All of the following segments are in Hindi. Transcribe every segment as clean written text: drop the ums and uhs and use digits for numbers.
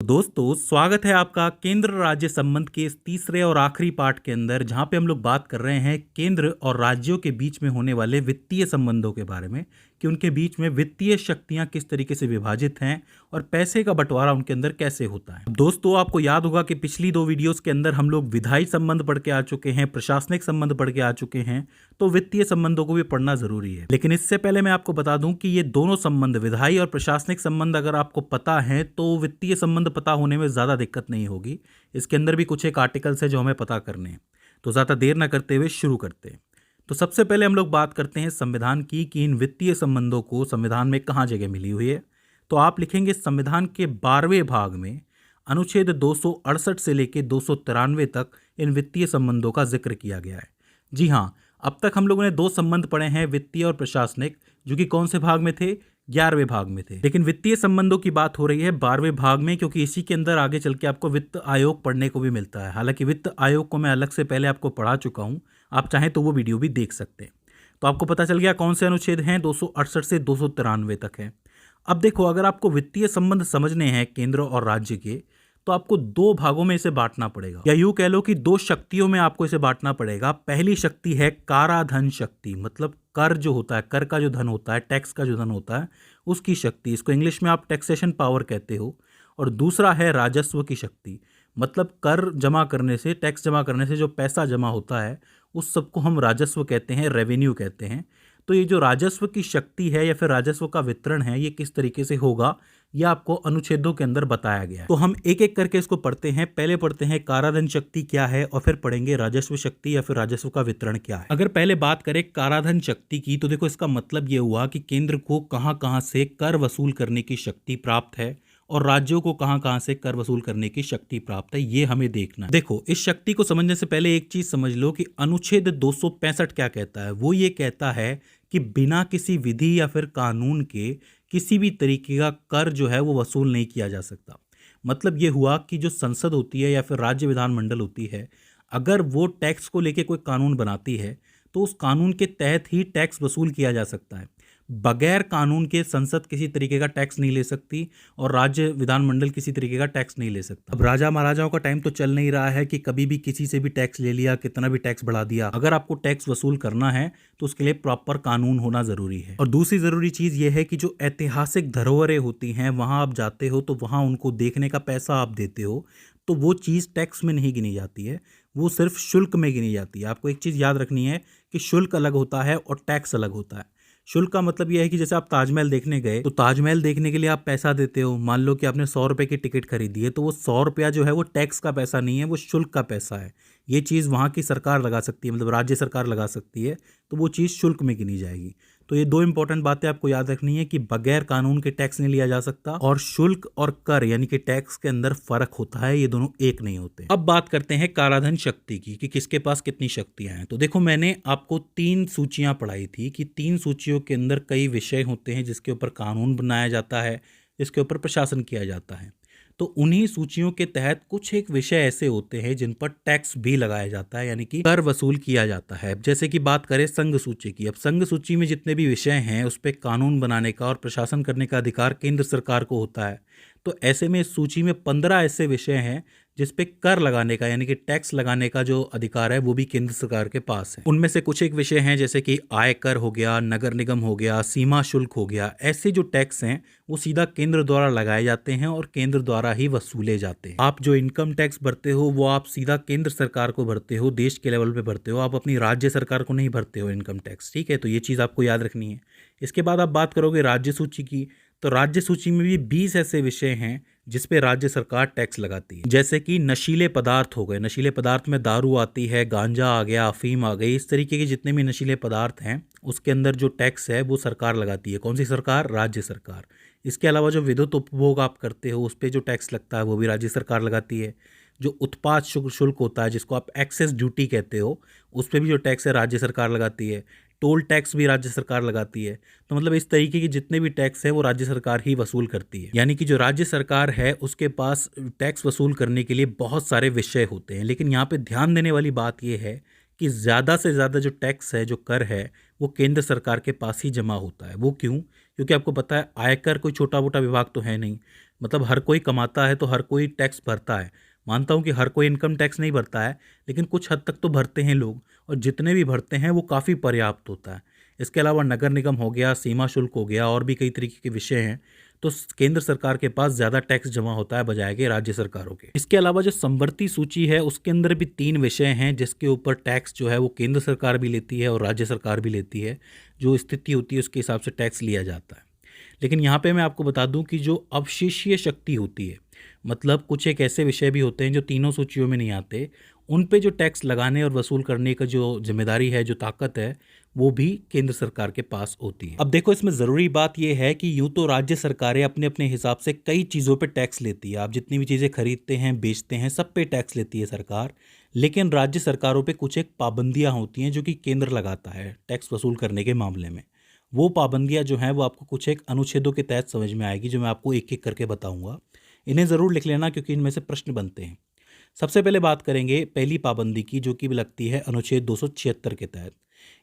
दोस्तों स्वागत है आपका केंद्र राज्य संबंध के इस तीसरे और आखिरी पार्ट के अंदर, जहां पे हम लोग बात कर रहे हैं केंद्र और राज्यों के बीच में होने वाले वित्तीय संबंधों के बारे में कि उनके बीच में वित्तीय शक्तियां किस तरीके से विभाजित हैं और पैसे का बंटवारा उनके अंदर कैसे होता है। दोस्तों आपको याद होगा कि पिछली दो वीडियोस के अंदर हम लोग विधायी संबंध पढ़ के आ चुके हैं, प्रशासनिक संबंध पढ़ के आ चुके हैं, तो वित्तीय संबंधों को भी पढ़ना जरूरी है। लेकिन इससे पहले मैं आपको बता दूं कि ये दोनों संबंध, विधायी और प्रशासनिक संबंध, अगर आपको पता है तो वित्तीय संबंध पता होने में ज्यादा दिक्कत नहीं होगी। इसके अंदर भी कुछ एक आर्टिकल्स है जो हमें पता करने हैं, तो ज्यादा देर ना करते हुए शुरू करते हैं। तो सबसे पहले हम लोग बात करते हैं संविधान की कि इन वित्तीय संबंधों को संविधान में कहाँ जगह मिली हुई है। तो आप लिखेंगे संविधान के 12वें भाग में अनुच्छेद 268 से लेकर 293 तक इन वित्तीय संबंधों का जिक्र किया गया है। जी हाँ, अब तक हम लोगों ने दो संबंध पढ़े हैं, वित्तीय और प्रशासनिक, जो कि कौन से भाग में थे? 11वें भाग में थे। लेकिन वित्तीय संबंधों की बात हो रही है 12वें भाग में, क्योंकि इसी के अंदर आगे चल के आपको वित्त आयोग पढ़ने को भी मिलता है। हालांकि वित्त आयोग को मैं अलग से पहले आपको पढ़ा चुका हूं, आप चाहें तो वो वीडियो भी देख सकते हैं। तो आपको पता चल गया कौन से अनुच्छेद हैं, 268 से 293 तक है। अब देखो, अगर आपको वित्तीय संबंध समझने हैं केंद्र और राज्य के, तो आपको दो भागों में इसे बांटना पड़ेगा, या यूं कह लो कि दो शक्तियों में आपको इसे बांटना पड़ेगा। पहली शक्ति है काराधन शक्ति, मतलब कर जो होता है, कर का जो धन होता है, टैक्स का जो धन होता है, उसकी शक्ति, इसको इंग्लिश में आप टैक्सेशन पावर कहते हो। और दूसरा है राजस्व की शक्ति, मतलब कर जमा करने से, टैक्स जमा करने से जो पैसा जमा होता है उस सबको हम राजस्व कहते हैं, रेवेन्यू कहते हैं। तो ये जो राजस्व की शक्ति है या फिर राजस्व का वितरण है, ये किस तरीके से होगा, यह आपको अनुच्छेदों के अंदर बताया गया है। तो हम एक एक करके इसको पढ़ते हैं। पहले पढ़ते हैं काराधन शक्ति क्या है और फिर पढ़ेंगे राजस्व शक्ति या फिर राजस्व का वितरण क्या है। अगर पहले बात करें काराधन शक्ति की, तो देखो इसका मतलब ये हुआ कि केंद्र को कहां कहां से कर वसूल करने की शक्ति प्राप्त है और राज्यों को कहां कहां से कर वसूल करने की शक्ति प्राप्त है, ये हमें देखना है। देखो, इस शक्ति को समझने से पहले एक चीज समझ लो कि अनुच्छेद 265 क्या कहता है। वो ये कहता है कि बिना किसी विधि या फिर कानून के किसी भी तरीके का कर जो है वो वसूल नहीं किया जा सकता। मतलब ये हुआ कि जो संसद होती है या फिर राज्य विधानमंडल होती है, अगर वो टैक्स को लेके कोई कानून बनाती है तो उस कानून के तहत ही टैक्स वसूल किया जा सकता है। बगैर कानून के संसद किसी तरीके का टैक्स नहीं ले सकती और राज्य विधानमंडल किसी तरीके का टैक्स नहीं ले सकता। अब राजा महाराजाओं का टाइम तो चल नहीं रहा है कि कभी भी किसी से भी टैक्स ले लिया, कितना भी टैक्स बढ़ा दिया। अगर आपको टैक्स वसूल करना है तो उसके लिए प्रॉपर कानून होना जरूरी है। और दूसरी जरूरी चीज ये है कि जो ऐतिहासिक धरोहरें होती हैं, वहां आप जाते हो तो वहां उनको देखने का पैसा आप देते हो, तो वो चीज टैक्स में नहीं गिनी जाती है, वो सिर्फ शुल्क में गिनी जाती है। आपको एक चीज याद रखनी है कि शुल्क अलग होता है और टैक्स अलग होता है। शुल्क का मतलब यह है कि जैसे आप ताजमहल देखने गए तो ताजमहल देखने के लिए आप पैसा देते हो। मान लो कि आपने 100 रुपए की टिकट खरीदी है, तो वो 100 रुपया जो है वो टैक्स का पैसा नहीं है, वो शुल्क का पैसा है। ये चीज़ वहाँ की सरकार लगा सकती है, मतलब राज्य सरकार लगा सकती है, तो वो चीज़ शुल्क में गिनी जाएगी। तो ये दो इंपॉर्टेंट बातें आपको याद रखनी है कि बगैर कानून के टैक्स नहीं लिया जा सकता, और शुल्क और कर यानी कि टैक्स के अंदर फर्क होता है, ये दोनों एक नहीं होते। अब बात करते हैं काराधन शक्ति की कि किसके पास कितनी शक्तियां हैं। तो देखो, मैंने आपको 3 सूचियां पढ़ाई थी कि 3 सूचियों के अंदर कई विषय होते हैं जिसके ऊपर कानून बनाया जाता है, जिसके ऊपर प्रशासन किया जाता है। तो उन्हीं सूचियों के तहत कुछ एक विषय ऐसे होते हैं जिन पर टैक्स भी लगाया जाता है, यानी कि कर वसूल किया जाता है। जैसे कि बात करें संघ सूची की, अब संघ सूची में जितने भी विषय हैं उस पर कानून बनाने का और प्रशासन करने का अधिकार केंद्र सरकार को होता है। तो ऐसे में इस सूची में 15 ऐसे विषय हैं जिस पे कर लगाने का यानी कि टैक्स लगाने का जो अधिकार है वो भी केंद्र सरकार के पास है। उनमें से कुछ एक विषय हैं जैसे कि आयकर हो गया, नगर निगम हो गया, सीमा शुल्क हो गया। ऐसे जो टैक्स हैं वो सीधा केंद्र द्वारा लगाए जाते हैं और केंद्र द्वारा ही वसूले जाते हैं। आप जो इनकम टैक्स भरते हो वो आप सीधा केंद्र सरकार को भरते हो, देश के लेवल पे भरते हो, आप अपनी राज्य सरकार को नहीं भरते हो इनकम टैक्स। ठीक है, तो ये चीज़ आपको याद रखनी है। इसके बाद आप बात करोगे राज्य सूची की, तो राज्य सूची में भी 20 ऐसे विषय हैं जिस पे राज्य सरकार टैक्स लगाती है। जैसे कि नशीले पदार्थ हो गए, नशीले पदार्थ में दारू आती है, गांजा आ गया, अफीम आ गई, इस तरीके के जितने भी नशीले पदार्थ हैं उसके अंदर जो टैक्स है वो सरकार लगाती है। कौन सी सरकार? राज्य सरकार। इसके अलावा जो विद्युत उपभोग आप करते हो उस पर जो टैक्स लगता है वो भी राज्य सरकार लगाती है। जो उत्पाद शुल्क होता है जिसको आप एक्सेस ड्यूटी कहते हो, उस पर भी जो टैक्स है राज्य सरकार लगाती है। टोल टैक्स भी राज्य सरकार लगाती है। तो मतलब इस तरीके के जितने भी टैक्स है वो राज्य सरकार ही वसूल करती है। यानी कि जो राज्य सरकार है उसके पास टैक्स वसूल करने के लिए बहुत सारे विषय होते हैं। लेकिन यहाँ पे ध्यान देने वाली बात यह है कि ज़्यादा से ज़्यादा जो टैक्स है, जो कर है, वो केंद्र सरकार के पास ही जमा होता है। वो क्यों? क्योंकि आपको पता है आयकर कोई छोटा मोटा विभाग तो है नहीं। मतलब हर कोई कमाता है तो हर कोई टैक्स भरता है। मानता हूँ कि हर कोई इनकम टैक्स नहीं भरता है, लेकिन कुछ हद तक तो भरते हैं लोग, और जितने भी भरते हैं वो काफ़ी पर्याप्त होता है। इसके अलावा नगर निगम हो गया, सीमा शुल्क हो गया, और भी कई तरीके के विषय हैं। तो केंद्र सरकार के पास ज़्यादा टैक्स जमा होता है बजाय के राज्य सरकारों के। इसके अलावा जो समवर्ती सूची है उसके अंदर भी 3 विषय हैं जिसके ऊपर टैक्स जो है वो केंद्र सरकार भी लेती है और राज्य सरकार भी लेती है। जो स्थिति होती है उसके हिसाब से टैक्स लिया जाता है। लेकिन यहाँ पे मैं आपको बता दूं कि जो अवशेषीय शक्ति होती है, मतलब कुछ एक ऐसे विषय भी होते हैं जो तीनों सूचियों में नहीं आते, उन पे जो टैक्स लगाने और वसूल करने का जो जिम्मेदारी है, जो ताकत है, वो भी केंद्र सरकार के पास होती है। अब देखो, इसमें ज़रूरी बात यह है कि यूँ तो राज्य सरकारें अपने अपने हिसाब से कई चीज़ों पे टैक्स लेती है। आप जितनी भी चीज़ें खरीदते हैं, बेचते हैं, सब पे टैक्स लेती है सरकार। लेकिन राज्य सरकारों पे कुछ एक पाबंदियाँ होती हैं जो कि केंद्र लगाता है टैक्स वसूल करने के मामले में। वो पाबंदियाँ जो हैं वो आपको कुछ एक अनुच्छेदों के तहत समझ में आएगी, जो मैं आपको एक एक करके बताऊंगा। इन्हें ज़रूर लिख लेना क्योंकि इनमें से प्रश्न बनते हैं। सबसे पहले बात करेंगे पहली पाबंदी की, जो कि लगती है अनुच्छेद 276 के तहत।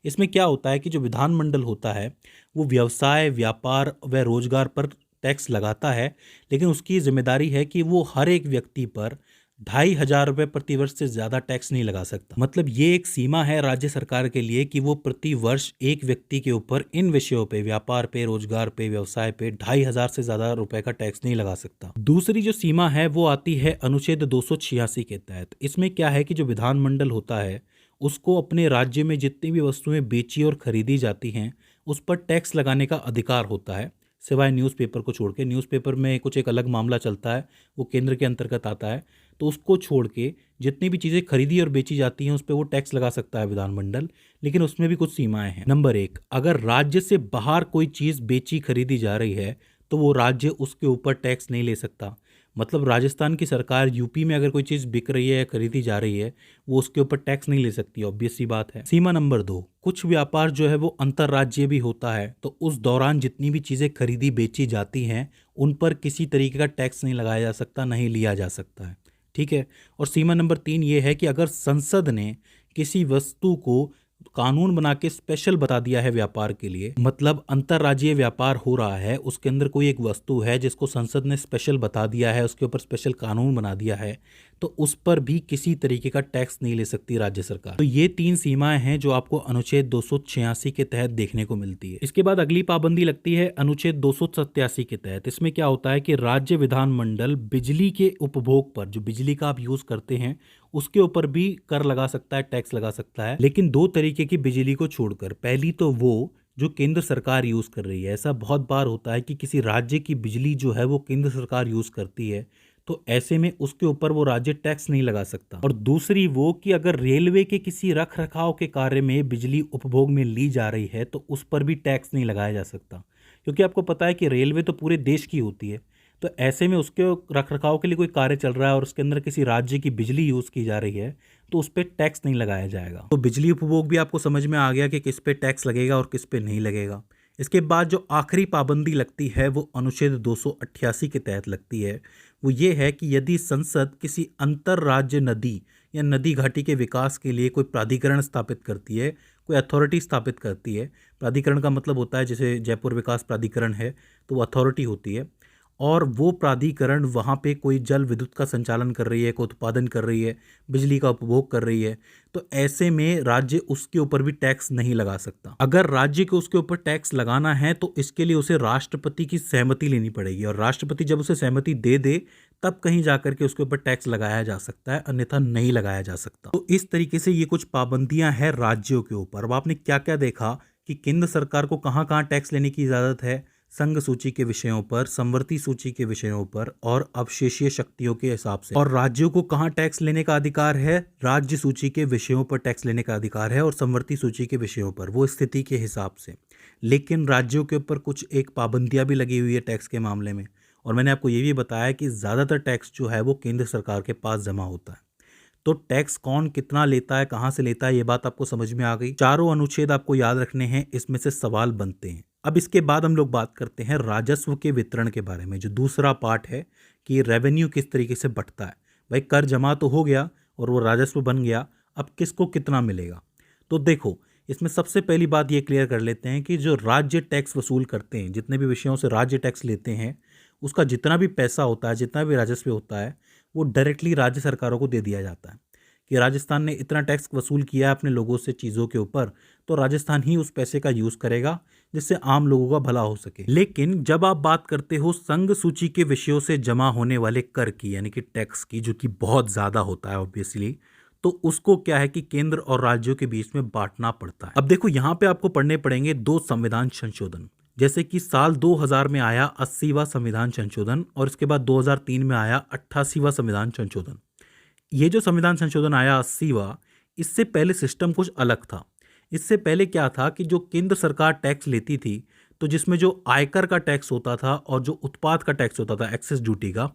इसमें क्या होता है कि जो विधानमंडल होता है वो व्यवसाय, व्यापार व रोजगार पर टैक्स लगाता है, लेकिन उसकी जिम्मेदारी है कि वो हर एक व्यक्ति पर 2,500 रुपये प्रति वर्ष से ज़्यादा टैक्स नहीं लगा सकता। मतलब ये एक सीमा है राज्य सरकार के लिए कि वो प्रति वर्ष एक व्यक्ति के ऊपर इन विषयों पे, व्यापार पे, रोजगार पे, व्यवसाय पे 2,500 से ज़्यादा रुपए का टैक्स नहीं लगा सकता। दूसरी जो सीमा है वो आती है अनुच्छेद 286 के तहत। इसमें क्या है कि जो विधानमंडल होता है उसको अपने राज्य में जितनी भी वस्तुएं बेची और खरीदी जाती हैं उस पर टैक्स लगाने का अधिकार होता है, सिवाय न्यूज़पेपर को छोड़ के। न्यूज़पेपर में कुछ एक अलग मामला चलता है, वो केंद्र के अंतर्गत आता है। तो उसको छोड़ के जितनी भी चीज़ें खरीदी और बेची जाती हैं उस पर वो टैक्स लगा सकता है विधानमंडल, लेकिन उसमें भी कुछ सीमाएं हैं। नंबर 1, अगर राज्य से बाहर कोई चीज़ बेची खरीदी जा रही है तो वो राज्य उसके ऊपर टैक्स नहीं ले सकता। मतलब राजस्थान की सरकार यूपी में अगर कोई चीज़ बिक रही है या खरीदी जा रही है, वो उसके ऊपर टैक्स नहीं ले सकती, ऑब्वियस सी बात है। सीमा नंबर 2, कुछ व्यापार जो है वो अंतर्राज्यीय भी होता है, तो उस दौरान जितनी भी चीज़ें खरीदी बेची जाती हैं उन पर किसी तरीके का टैक्स नहीं लगाया जा सकता, नहीं लिया जा सकता है। ठीक है। और सीमा नंबर 3 ये है कि अगर संसद ने किसी वस्तु को कानून बना के स्पेशल बता दिया है व्यापार के लिए, मतलब अंतर्राज्यीय व्यापार हो रहा है, उसके अंदर कोई एक वस्तु है जिसको संसद ने स्पेशल बता दिया है, उसके ऊपर स्पेशल कानून बना दिया है, तो उस पर भी किसी तरीके का टैक्स नहीं ले सकती राज्य सरकार। तो ये 3 सीमाएं हैं जो आपको अनुच्छेद 286 के तहत देखने को मिलती है। इसके बाद अगली पाबंदी लगती है अनुच्छेद 287 के तहत। इसमें क्या होता है कि राज्य विधानमंडल बिजली के उपभोग पर, जो बिजली का आप यूज करते हैं, उसके ऊपर भी कर लगा सकता है, टैक्स लगा सकता है, लेकिन 2 तरीके की बिजली को छोड़कर। पहली तो वो जो केंद्र सरकार यूज कर रही है। ऐसा बहुत बार होता है कि किसी राज्य की बिजली जो है वो केंद्र सरकार यूज करती है, तो ऐसे में उसके ऊपर वो राज्य टैक्स नहीं लगा सकता। और दूसरी वो कि अगर रेलवे के किसी रख रखाव के कार्य में बिजली उपभोग में ली जा रही है तो उस पर भी टैक्स नहीं लगाया जा सकता, क्योंकि आपको पता है कि रेलवे तो पूरे देश की होती है। तो ऐसे में उसके रख रखाव के लिए कोई कार्य चल रहा है और उसके अंदर किसी राज्य की बिजली यूज़ की जा रही है तो उस पर टैक्स नहीं लगाया जाएगा। तो बिजली उपभोग भी आपको समझ में आ गया कि किस पे टैक्स लगेगा और किस पे नहीं लगेगा। इसके बाद जो आखिरी पाबंदी लगती है वो अनुच्छेद 288 के तहत लगती है। वो ये है कि यदि संसद किसी अंतर्राज्य नदी या नदी घाटी के विकास के लिए कोई प्राधिकरण स्थापित करती है, कोई अथॉरिटी स्थापित करती है। प्राधिकरण का मतलब होता है, जैसे जयपुर विकास प्राधिकरण है तो वो अथॉरिटी होती है, और वो प्राधिकरण वहाँ पे कोई जल विद्युत का संचालन कर रही है, कोई उत्पादन कर रही है, बिजली का उपभोग कर रही है, तो ऐसे में राज्य उसके ऊपर भी टैक्स नहीं लगा सकता। अगर राज्य को उसके ऊपर टैक्स लगाना है तो इसके लिए उसे राष्ट्रपति की सहमति लेनी पड़ेगी, और राष्ट्रपति जब उसे सहमति दे दे तब कहीं जाकर के उसके ऊपर टैक्स लगाया जा सकता है, अन्यथा नहीं लगाया जा सकता। तो इस तरीके से ये कुछ पाबंदियां हैं राज्यों के ऊपर। अब आपने क्या क्या देखा कि केंद्र सरकार को कहाँ कहाँ टैक्स लेने की इजाजत है, संघ सूची के विषयों पर, समवर्ती सूची के विषयों पर और अवशेषीय शक्तियों के हिसाब से, और राज्यों को कहां टैक्स लेने का अधिकार है, राज्य सूची के विषयों पर टैक्स लेने का अधिकार है और समवर्ती सूची के विषयों पर, वो स्थिति के हिसाब से। लेकिन राज्यों के ऊपर कुछ एक पाबंदियां भी लगी हुई है टैक्स के मामले में, और मैंने आपको ये भी बताया कि ज़्यादातर टैक्स जो है वो केंद्र सरकार के पास जमा होता है। तो टैक्स कौन कितना लेता है, कहाँ से लेता है, ये बात आपको समझ में आ गई। चारों अनुच्छेद आपको याद रखने हैं, इसमें से सवाल बनते हैं। अब इसके बाद हम लोग बात करते हैं राजस्व के वितरण के बारे में, जो दूसरा पार्ट है कि रेवेन्यू किस तरीके से बढ़ता है। भाई कर जमा तो हो गया और वो राजस्व बन गया, अब किसको कितना मिलेगा। तो देखो, इसमें सबसे पहली बात ये क्लियर कर लेते हैं कि जो राज्य टैक्स वसूल करते हैं, जितने भी विषयों से राज्य टैक्स लेते हैं, उसका जितना भी पैसा होता है, जितना भी राजस्व होता है, वो डायरेक्टली राज्य सरकारों को दे दिया जाता है कि राजस्थान ने इतना टैक्स वसूल किया है अपने लोगों से चीज़ों के ऊपर, तो राजस्थान ही उस पैसे का यूज़ करेगा जिससे आम लोगों का भला हो सके। लेकिन जब आप बात करते हो संघ सूची के विषयों से जमा होने वाले कर की, यानी कि टैक्स की, जो कि बहुत ज़्यादा होता है ऑब्वियसली, तो उसको क्या है कि केंद्र और राज्यों के बीच में बांटना पड़ता है। अब देखो, यहाँ पे आपको पढ़ने पड़ेंगे दो संविधान संशोधन। जैसे कि साल 2000 में आया 80वां संविधान संशोधन और इसके बाद 2003 में आया 88वां संविधान संशोधन। ये जो संविधान संशोधन आया 80वां, इससे पहले सिस्टम कुछ अलग था। इससे पहले क्या था कि जो केंद्र सरकार टैक्स लेती थी, तो जिसमें जो आयकर का टैक्स होता था और जो उत्पाद का टैक्स होता था, एक्सेस ड्यूटी का,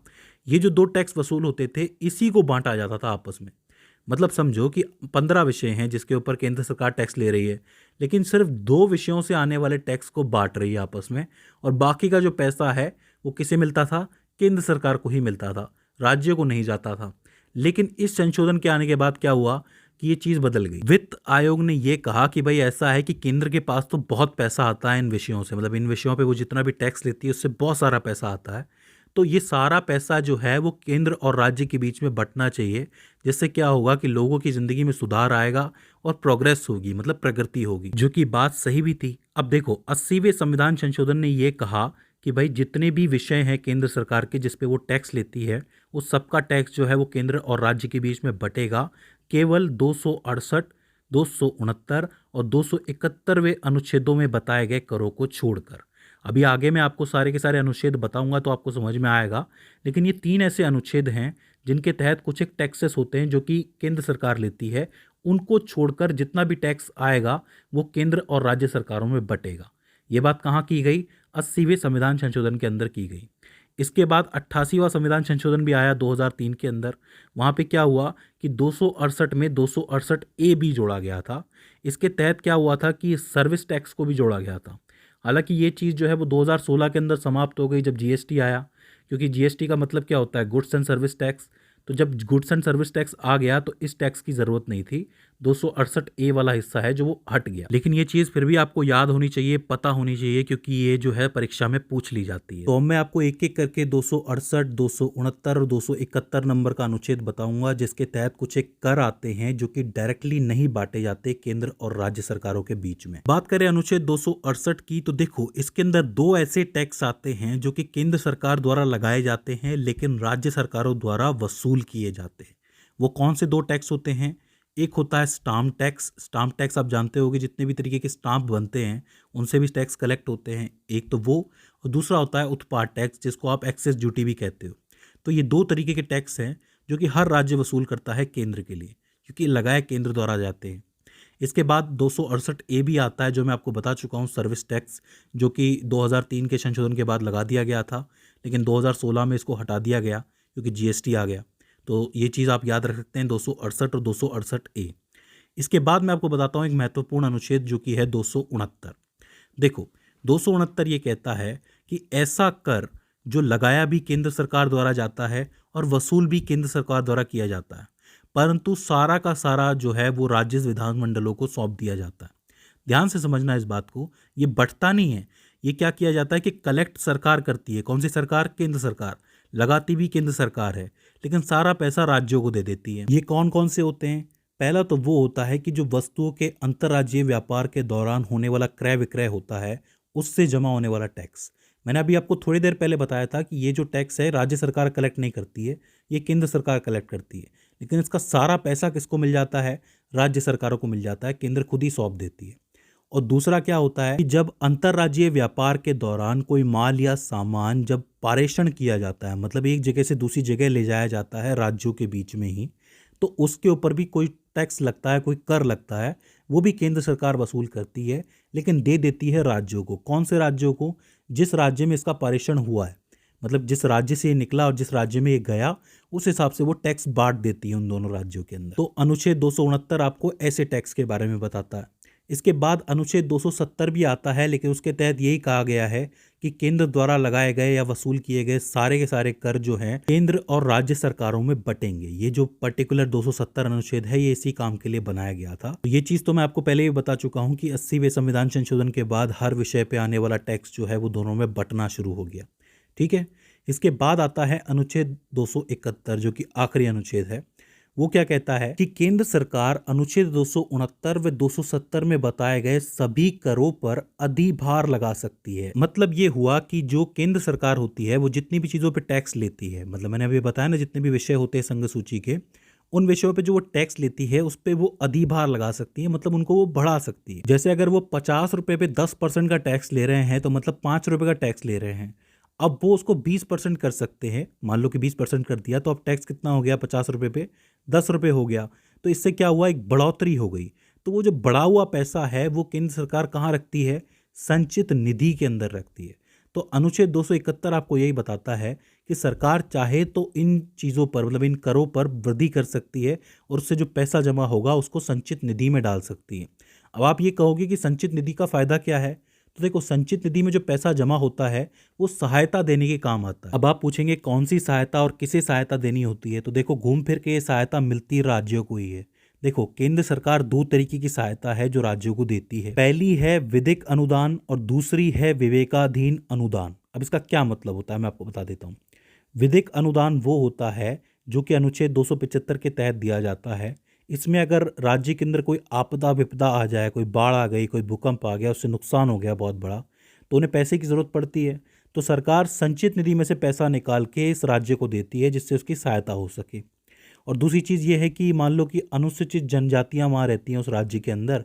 ये जो दो टैक्स वसूल होते थे, इसी को बांटा जाता था आपस में। मतलब समझो कि 15 विषय हैं जिसके ऊपर केंद्र सरकार टैक्स ले रही है, लेकिन सिर्फ 2 विषयों से आने वाले टैक्स को बांट रही है आपस में, और बाकी का जो पैसा है वो किसे मिलता था? केंद्र सरकार को ही मिलता था, राज्यों को नहीं जाता था। लेकिन इस संशोधन के आने के बाद क्या हुआ कि ये चीज़ बदल गई। वित्त आयोग ने ये कहा कि भाई ऐसा है कि केंद्र के पास तो बहुत पैसा आता है इन विषयों से, मतलब इन विषयों पे वो जितना भी टैक्स लेती है उससे बहुत सारा पैसा आता है, तो ये सारा पैसा जो है वो केंद्र और राज्य के बीच में बंटना चाहिए, जिससे क्या होगा कि लोगों की ज़िंदगी में सुधार आएगा और प्रोग्रेस होगी, मतलब प्रगति होगी, जो कि बात सही भी थी। अब देखो, 80वें संविधान संशोधन ने ये कहा कि भाई जितने भी विषय हैं केंद्र सरकार के जिस पे वो टैक्स लेती है, उस सबका टैक्स जो है वो केंद्र और राज्य के बीच में बटेगा, केवल 268, 269 और 271वें अनुच्छेदों में बताए गए करों को छोड़कर। अभी आगे मैं आपको सारे के सारे अनुच्छेद बताऊंगा तो आपको समझ में आएगा, लेकिन ये 3 ऐसे अनुच्छेद हैं जिनके तहत कुछ एक टैक्सेस होते हैं जो कि केंद्र सरकार लेती है, उनको छोड़कर जितना भी टैक्स आएगा वो केंद्र और राज्य सरकारों में बटेगा। ये बात कहाँ की गई? 80वें संविधान संशोधन के अंदर की गई। इसके बाद 88वां संविधान संशोधन भी आया 2003 के अंदर। वहाँ पे क्या हुआ कि 268 में 268 ए भी जोड़ा गया था। इसके तहत क्या हुआ था कि सर्विस टैक्स को भी जोड़ा गया था। हालांकि ये चीज़ जो है वो 2016 के अंदर समाप्त हो गई जब जीएसटी आया, क्योंकि जीएसटी का मतलब क्या होता है? Goods and service tax. तो जब गुड्स एंड सर्विस टैक्स आ गया तो इस टैक्स की ज़रूरत नहीं थी, 268 ए वाला हिस्सा है जो वो हट गया। लेकिन ये चीज़ फिर भी आपको याद होनी चाहिए, पता होनी चाहिए, क्योंकि ये जो है परीक्षा में पूछ ली जाती है। तो अब मैं आपको एक एक करके 268, 269 और 271 नंबर का अनुच्छेद बताऊंगा, जिसके तहत कुछ एक कर आते हैं जो कि डायरेक्टली नहीं बांटे जाते केंद्र और राज्य सरकारों के बीच में। बात करें अनुच्छेद 268 की, तो देखो इसके अंदर 2 ऐसे टैक्स आते हैं जो कि केंद्र सरकार द्वारा लगाए जाते हैं लेकिन राज्य सरकारों द्वारा वसूल किए जाते हैं। वो कौन से 2 टैक्स होते हैं? एक होता है स्टाम्प टैक्स। स्टाम्प टैक्स आप जानते होंगे, जितने भी तरीके के स्टाम्प बनते हैं उनसे भी टैक्स कलेक्ट होते हैं, एक तो वो, और दूसरा होता है उत्पाद टैक्स, जिसको आप एक्सेस ड्यूटी भी कहते हो। तो ये 2 तरीके के टैक्स हैं जो कि हर राज्य वसूल करता है केंद्र के लिए, क्योंकि लगाए केंद्र द्वारा जाते हैं। इसके बाद 268 ए भी आता है जो मैं आपको बता चुका हूँ, सर्विस टैक्स, जो कि 2003 के संशोधन के बाद लगा दिया गया था, लेकिन 2016 में इसको हटा दिया गया क्योंकि जीएसटी आ गया। तो ये चीज़ आप याद रख सकते हैं, 268 और 268 ए। इसके बाद मैं आपको बताता हूँ एक महत्वपूर्ण अनुच्छेद जो कि है 269। देखो 269 ये कहता है कि ऐसा कर जो लगाया भी केंद्र सरकार द्वारा जाता है और वसूल भी केंद्र सरकार द्वारा किया जाता है, परंतु सारा का सारा जो है वो राज्य विधानमंडलों को सौंप दिया जाता है। ध्यान से समझना इस बात को, ये बढ़ता नहीं है। ये क्या किया जाता है कि कलेक्ट सरकार करती है। कौन सी सरकार? केंद्र सरकार। लगाती भी केंद्र सरकार है, लेकिन सारा पैसा राज्यों को दे देती है। ये कौन कौन से होते हैं? पहला तो वो होता है कि जो वस्तुओं के अंतर्राज्यीय व्यापार के दौरान होने वाला क्रय विक्रय होता है, उससे जमा होने वाला टैक्स। मैंने अभी आपको थोड़ी देर पहले बताया था कि ये जो टैक्स है राज्य सरकार कलेक्ट नहीं करती है, ये केंद्र सरकार कलेक्ट करती है, लेकिन इसका सारा पैसा किसको मिल जाता है? राज्य सरकारों को मिल जाता है, केंद्र खुद ही सौंप देती है। और दूसरा क्या होता है कि जब अंतर्राज्यीय व्यापार के दौरान कोई माल या सामान जब पारेषण किया जाता है, मतलब एक जगह से दूसरी जगह ले जाया जाता है राज्यों के बीच में ही, तो उसके ऊपर भी कोई टैक्स लगता है, कोई कर लगता है, वो भी केंद्र सरकार वसूल करती है, लेकिन दे देती है राज्यों को। कौन से राज्यों को? जिस राज्य में इसका पारेषण हुआ है, मतलब जिस राज्य से ये निकला और जिस राज्य में ये गया, उस हिसाब से वो टैक्स बांट देती है उन दोनों राज्यों के अंदर। तो अनुच्छेद 269 आपको ऐसे टैक्स के बारे में बताता है। इसके बाद अनुच्छेद 270 भी आता है, लेकिन उसके तहत यही कहा गया है कि केंद्र द्वारा लगाए गए या वसूल किए गए सारे के सारे कर जो हैं केंद्र और राज्य सरकारों में बटेंगे। ये जो पर्टिकुलर 270 अनुच्छेद है ये इसी काम के लिए बनाया गया था। तो ये चीज़ तो मैं आपको पहले भी बता चुका हूँ कि 80वें संविधान संशोधन के बाद हर विषय पे आने वाला टैक्स जो है वो दोनों में बंटना शुरू हो गया। ठीक है, इसके बाद आता है अनुच्छेद 271 जो कि आखिरी अनुच्छेद है। वो क्या कहता है कि केंद्र सरकार अनुच्छेद 269 व 270 में बताए गए सभी करों पर अधिभार लगा सकती है। मतलब ये हुआ कि जो केंद्र सरकार होती है वो जितनी भी चीज़ों पे टैक्स लेती है, मतलब मैंने अभी बताया ना जितने भी विषय होते हैं संघ सूची के, उन विषयों पे जो वो टैक्स लेती है उस पे वो अधिभार लगा सकती है, मतलब उनको वो बढ़ा सकती है। जैसे अगर वो 50 रुपये पे 10% का टैक्स ले रहे हैं तो मतलब 5 रुपये का टैक्स ले रहे हैं, अब वो उसको 20% कर सकते हैं। मान लो कि 20% कर दिया तो अब टैक्स कितना हो गया, 50 रुपये पे 10 रुपये हो गया। तो इससे क्या हुआ, एक बढ़ोतरी हो गई। तो वो जो बढ़ा हुआ पैसा है वो केंद्र सरकार कहाँ रखती है, संचित निधि के अंदर रखती है। तो अनुच्छेद 271 आपको यही बताता है कि सरकार चाहे तो इन चीज़ों पर, मतलब इन करों पर वृद्धि कर सकती है और उससे जो पैसा जमा होगा उसको संचित निधि में डाल सकती है। अब आप ये कहोगे कि संचित निधि का फ़ायदा क्या है, तो देखो संचित निधि में जो पैसा जमा होता है वो सहायता देने के काम आता है। अब आप पूछेंगे कौन सी सहायता और किसे सहायता देनी होती है, तो देखो घूम फिर के ये सहायता मिलती राज्यों को ही है। देखो केंद्र सरकार दो तरीके की सहायता है जो राज्यों को देती है। पहली है विधिक अनुदान और दूसरी है विवेकाधीन अनुदान। अब इसका क्या मतलब होता है मैं आपको बता देता हूँ। विधिक अनुदान वो होता है जो कि अनुच्छेद 275 के तहत दिया जाता है। इसमें अगर राज्य के अंदर कोई आपदा विपदा आ जाए, कोई बाढ़ आ गई, कोई भूकंप आ गया, उससे नुकसान हो गया बहुत बड़ा, तो उन्हें पैसे की ज़रूरत पड़ती है। तो सरकार संचित निधि में से पैसा निकाल के इस राज्य को देती है जिससे उसकी सहायता हो सके। और दूसरी चीज़ ये है कि मान लो कि अनुसूचित जनजातियाँ वहाँ रहती हैं उस राज्य के अंदर,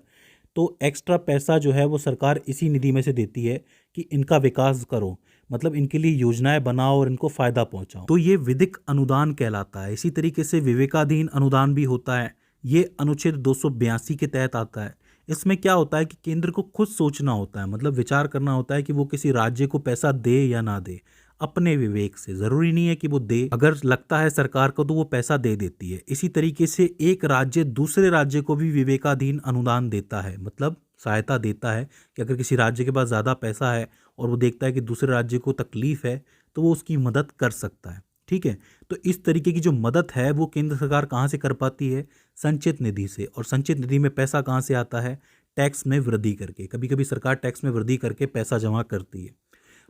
तो एक्स्ट्रा पैसा जो है वो सरकार इसी निधि में से देती है कि इनका विकास करो, मतलब इनके लिए योजनाएं बनाओ और इनको फ़ायदा पहुंचाओ। तो ये विधिक अनुदान कहलाता है। इसी तरीके से विवेकाधीन अनुदान भी होता है, ये अनुच्छेद 282 के तहत आता है। इसमें क्या होता है कि केंद्र को खुद सोचना होता है, मतलब विचार करना होता है कि वो किसी राज्य को पैसा दे या ना दे, अपने विवेक से। ज़रूरी नहीं है कि वो दे, अगर लगता है सरकार को तो वो पैसा दे देती है। इसी तरीके से एक राज्य दूसरे राज्य को भी विवेकाधीन अनुदान देता है, मतलब सहायता देता है कि अगर किसी राज्य के पास ज़्यादा पैसा है और वो देखता है कि दूसरे राज्य को तकलीफ़ है तो वो उसकी मदद कर सकता है। ठीक है, तो इस तरीके की जो मदद है वो केंद्र सरकार कहाँ से कर पाती है, संचित निधि से। और संचित निधि में पैसा कहाँ से आता है, टैक्स में वृद्धि करके। कभी कभी सरकार टैक्स में वृद्धि करके पैसा जमा करती है।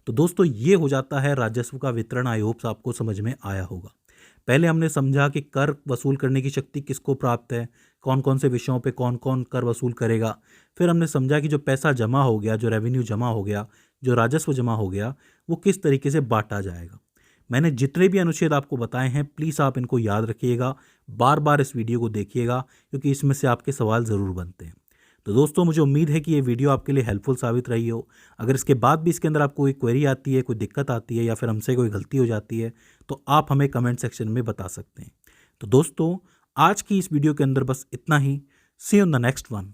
तो दोस्तों ये हो जाता है राजस्व का वितरण। आई होप्स आपको समझ में आया होगा। पहले हमने समझा कि कर वसूल करने की शक्ति किसको प्राप्त है, कौन कौन से विषयों पे कौन कौन कर वसूल करेगा। फिर हमने समझा कि जो पैसा जमा हो गया, जो रेवेन्यू जमा हो गया, जो राजस्व जमा हो गया, वो किस तरीके से बांटा जाएगा। मैंने जितने भी अनुच्छेद आपको बताए हैं प्लीज़ आप इनको याद रखिएगा, बार बार इस वीडियो को देखिएगा क्योंकि इसमें से आपके सवाल ज़रूर बनते हैं। तो दोस्तों मुझे उम्मीद है कि ये वीडियो आपके लिए हेल्पफुल साबित रही हो। अगर इसके बाद भी इसके अंदर आपको कोई क्वेरी आती है, कोई दिक्कत आती है या फिर हमसे कोई गलती हो जाती है तो आप हमें कमेंट सेक्शन में बता सकते हैं। तो दोस्तों आज की इस वीडियो के अंदर बस इतना ही। See you in the next one.